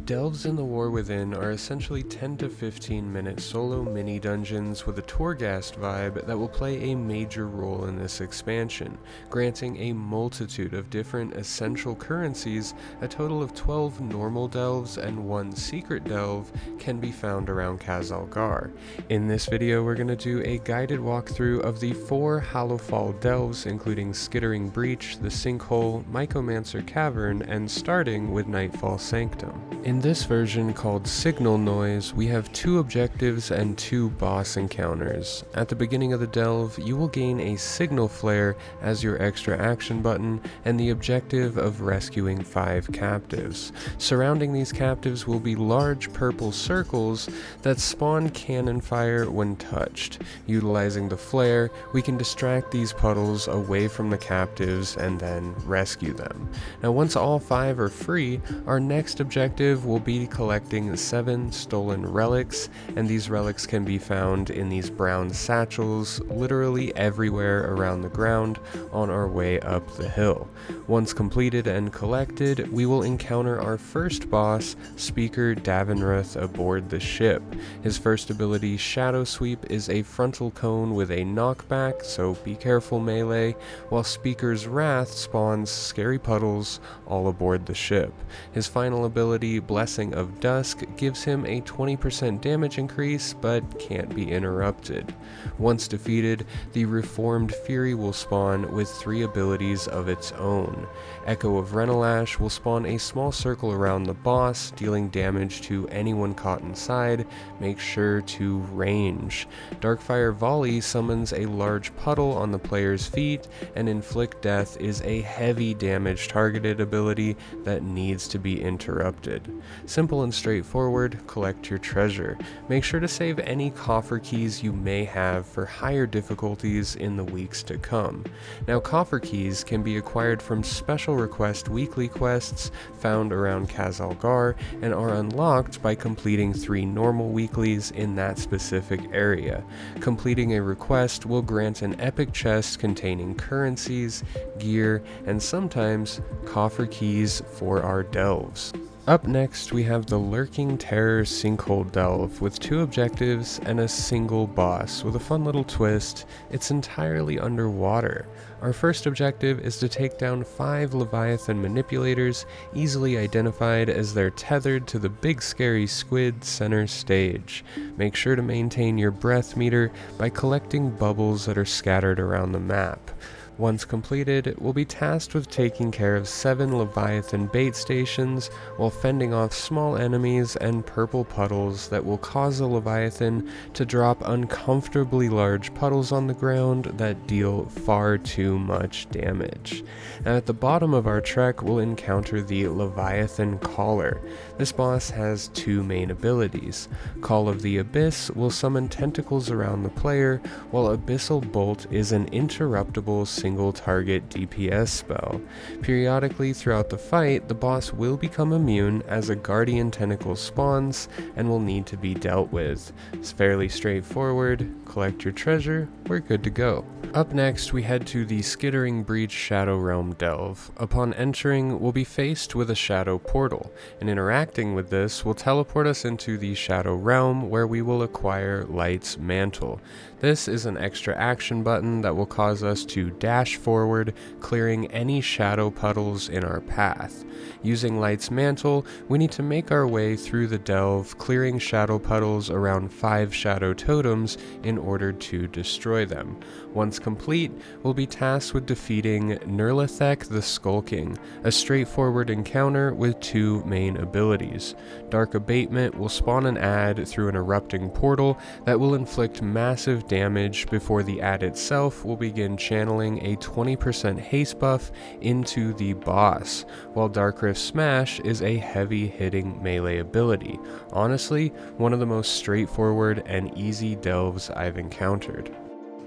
Delves in the War Within are essentially 10 to 15 minute solo mini dungeons with a Torghast vibe that will play a major role in this expansion, granting a multitude of different essential currencies. A total of 12 normal delves and 1 secret delve can be found around Khazalgar. In this video we're going to do a guided walkthrough of the 4 Hallowfall delves, including Skittering Breach, the Sinkhole, Mycomancer Cavern, and starting with Nightfall Sanctum. In this version, called Signal Noise, we have 2 objectives and 2 boss encounters. At the beginning of the delve, you will gain a signal flare as your extra action button and the objective of rescuing 5 captives. Surrounding these captives will be large purple circles that spawn cannon fire when touched. Utilizing the flare, we can distract these puddles away from the captives and then rescue them. Now once all 5 are free, our next objective will be collecting 7 stolen relics, and these relics can be found in these brown satchels literally everywhere around the ground on our way up the hill. Once completed and collected, we will encounter our first boss, Speaker Davenruth, aboard the ship. His first ability, Shadow Sweep, is a frontal cone with a knockback, so be careful melee, while Speaker's Wrath spawns scary puddles all aboard the ship. His final ability, Blessing of Dusk, gives him a 20% damage increase but can't be interrupted. Once defeated, the Reformed Fury will spawn with 3 abilities of its own. Echo of Renalash will spawn a small circle around the boss, dealing damage to anyone caught inside. Make sure to range. Darkfire Volley summons a large puddle on the player's feet, and Inflict Death is a heavy damage targeted ability that needs to be interrupted. Simple and straightforward, collect your treasure. Make sure to save any coffer keys you may have for higher difficulties in the weeks to come. Now, coffer keys can be acquired from special request weekly quests found around Khazalgar and are unlocked by completing 3 normal weeklies in that specific area. Completing a request will grant an epic chest containing currencies, gear, and sometimes coffer keys for our delves. Up next, we have the Lurking Terror Sinkhole delve with 2 objectives and a single boss. With a fun little twist, it's entirely underwater. Our first objective is to take down 5 Leviathan manipulators, easily identified as they're tethered to the big scary squid center stage. Make sure to maintain your breath meter by collecting bubbles that are scattered around the map. Once completed, we'll be tasked with taking care of 7 Leviathan bait stations while fending off small enemies and purple puddles that will cause the Leviathan to drop uncomfortably large puddles on the ground that deal far too much damage. Now at the bottom of our trek, we'll encounter the Leviathan Caller. This boss has 2 main abilities. Call of the Abyss will summon tentacles around the player, while Abyssal Bolt is an interruptible single target DPS spell. Periodically throughout the fight, the boss will become immune as a guardian tentacle spawns and will need to be dealt with. It's fairly straightforward. Collect your treasure, we're good to go. Up next, we head to the Skittering Breach Shadow Realm delve. Upon entering, we'll be faced with a shadow portal, and interacting with this will teleport us into the Shadow Realm, where we will acquire Light's Mantle. This is an extra action button that will cause us to dash forward, clearing any shadow puddles in our path. Using Light's Mantle, we need to make our way through the delve, clearing shadow puddles around 5 shadow totems in order to destroy them. Once complete, we'll be tasked with defeating Nirlathek the Skulking, a straightforward encounter with 2 main abilities. Dark Abatement will spawn an ad through an erupting portal that will inflict massive damage before the ad itself will begin channeling a 20% haste buff into the boss, while Dark Rift Smash is a heavy hitting melee ability. Honestly, one of the most straightforward and easy delves I've encountered.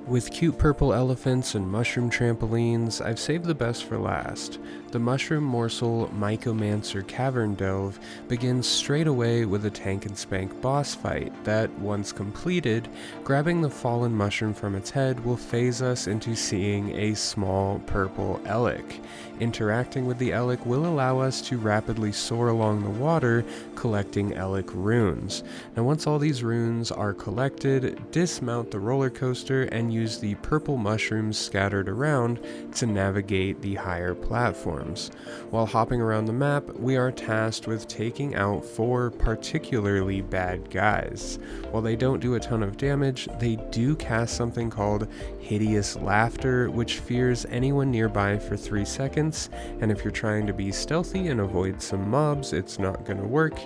With cute purple elephants and mushroom trampolines, I've saved the best for last. The mushroom morsel Mycomancer Cavern delve begins straight away with a tank and spank boss fight that, once completed, grabbing the fallen mushroom from its head will phase us into seeing a small purple Elec. Interacting with the Elec will allow us to rapidly soar along the water, collecting Elec runes. Now once all these runes are collected, dismount the roller coaster and use the purple mushrooms scattered around to navigate the higher platforms. While hopping around the map, we are tasked with taking out 4 particularly bad guys. While they don't do a ton of damage, they do cast something called Hideous Laughter, which fears anyone nearby for 3 seconds, and if you're trying to be stealthy and avoid some mobs, it's not going to work.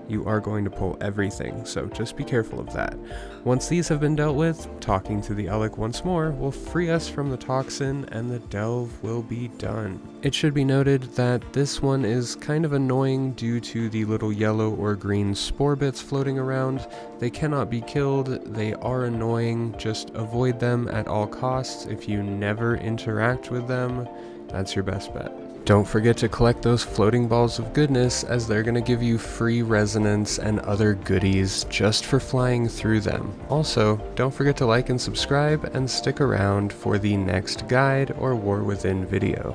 You are going to pull everything, so just be careful of that. Once these have been dealt with, talking to the Elec once more will free us from the toxin and the delve will be done. It should be noted that this one is kind of annoying due to the little yellow or green spore bits floating around. They cannot be killed, they are annoying, just avoid them at all costs. If you never interact with them, that's your best bet. Don't forget to collect those floating balls of goodness, as they're going to give you free resonance and other goodies just for flying through them. Also, don't forget to like and subscribe and stick around for the next guide or War Within video.